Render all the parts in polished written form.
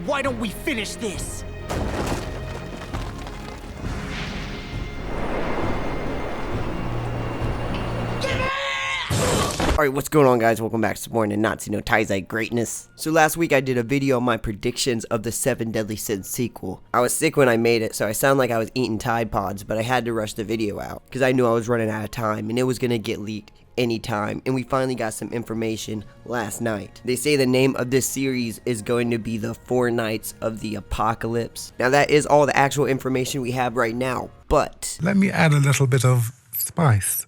why don't we finish this? Alright, what's going on, guys? Welcome back to some more Nanatsu no taizai greatness. So last week I did a video on my predictions of the 7 Deadly Sins sequel. I was sick when I made it, so I sound like I was eating Tide Pods, but I had to rush the video out because I knew I was running out of time and it was gonna get leaked anytime, and we finally got some information last night. They say the name of this series is going to be the 4 Nights of the Apocalypse. Now that is all the actual information we have right now, but let me add a little bit of spice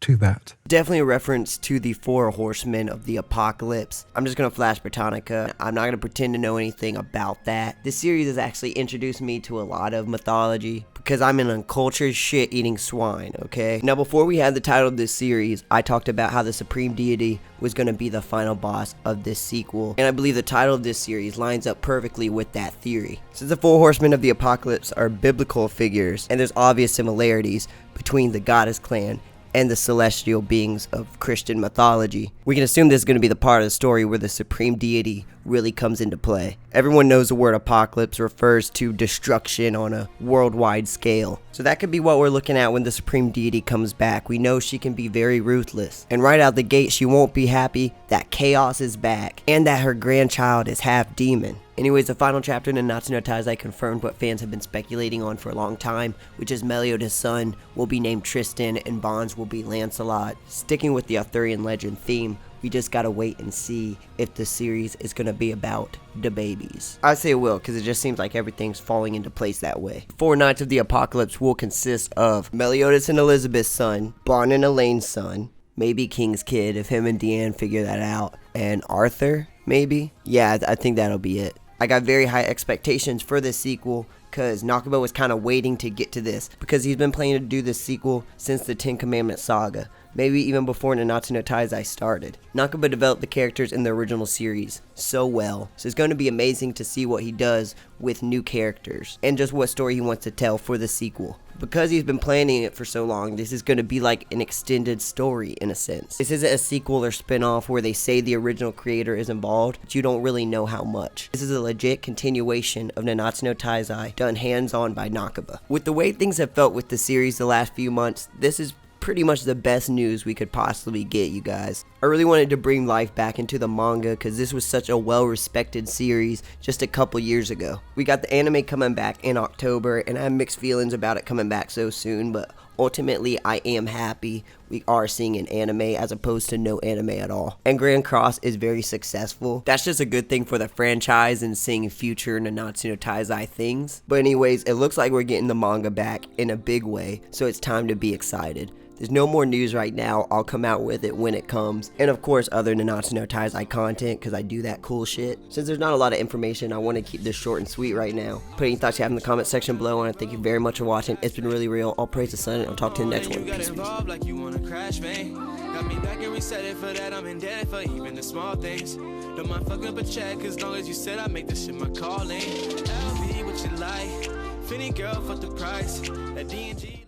to that. Definitely a reference to the 4 Horsemen of the Apocalypse. I'm just gonna flash Britannica. I'm not gonna pretend to know anything about that. This series has actually introduced me to a lot of mythology because I'm an uncultured shit-eating swine, okay? Now, before we had the title of this series, I talked about how the Supreme Deity was gonna be the final boss of this sequel, and I believe the title of this series lines up perfectly with that theory. Since the 4 Horsemen of the Apocalypse are biblical figures, and there's obvious similarities between the Goddess clan and the celestial beings of Christian mythology, we can assume this is going to be the part of the story where the Supreme Deity really comes into play. Everyone knows the word apocalypse refers to destruction on a worldwide scale, so that could be what we're looking at when the Supreme Deity comes back. We know she can be very ruthless, and right out the gate she won't be happy that chaos is back and that her grandchild is half demon. Anyways, the final chapter in Nanatsu no taizai confirmed what fans have been speculating on for a long time, which is Meliodas' son will be named Tristan and Bond's will be Lancelot. Sticking with the Arthurian legend theme, we just gotta wait and see if the series is gonna be about the babies. I say it will, because it just seems like everything's falling into place that way. 4 Nights of the Apocalypse will consist of Meliodas and Elizabeth's son, Bond and Elaine's son, maybe King's kid if him and Deanne figure that out, and Arthur, maybe? Yeah, I think that'll be it. I got very high expectations for this sequel because Nakaba was kind of waiting to get to this because he's been planning to do this sequel since the 10 Commandments saga, maybe even before Nanatsu no taizai started. Nakaba developed the characters in the original series so well, so it's going to be amazing to see what he does with new characters and just what story he wants to tell for the sequel. Because he's been planning it for so long, this is going to be like an extended story in a sense. This isn't a sequel or spin-off where they say the original creator is involved, but you don't really know how much. This is a legit continuation of Nanatsu no taizai done hands-on by Nakaba. With the way things have felt with the series the last few months, this is pretty much the best news we could possibly get, you guys. I really wanted to bring life back into the manga because this was such a well-respected series just a couple years ago. We got the anime coming back in October, and I have mixed feelings about it coming back so soon, but ultimately I am happy we are seeing an anime as opposed to no anime at all. And Grand Cross is very successful. That's just a good thing for the franchise and seeing future Nanatsu no taizai things. But anyways, it looks like we're getting the manga back in a big way, so it's time to be excited. There's no more news right now. I'll come out with it when it comes. And of course, other Nanatsu no taizai content, because I do that cool shit. Since there's not a lot of information, I want to keep this short and sweet right now. Put any thoughts you have in the comment section below. I want to thank you very much for watching. It's been really real. All praise the sun, and I'll talk to you in the next one. Peace, peace. Got me back and reset it for that. I'm indebted for even the small things. Don't mind fucking up a check as long as you said I make this shit my calling. LV what you like. Finny girl, fuck the price. That D&G.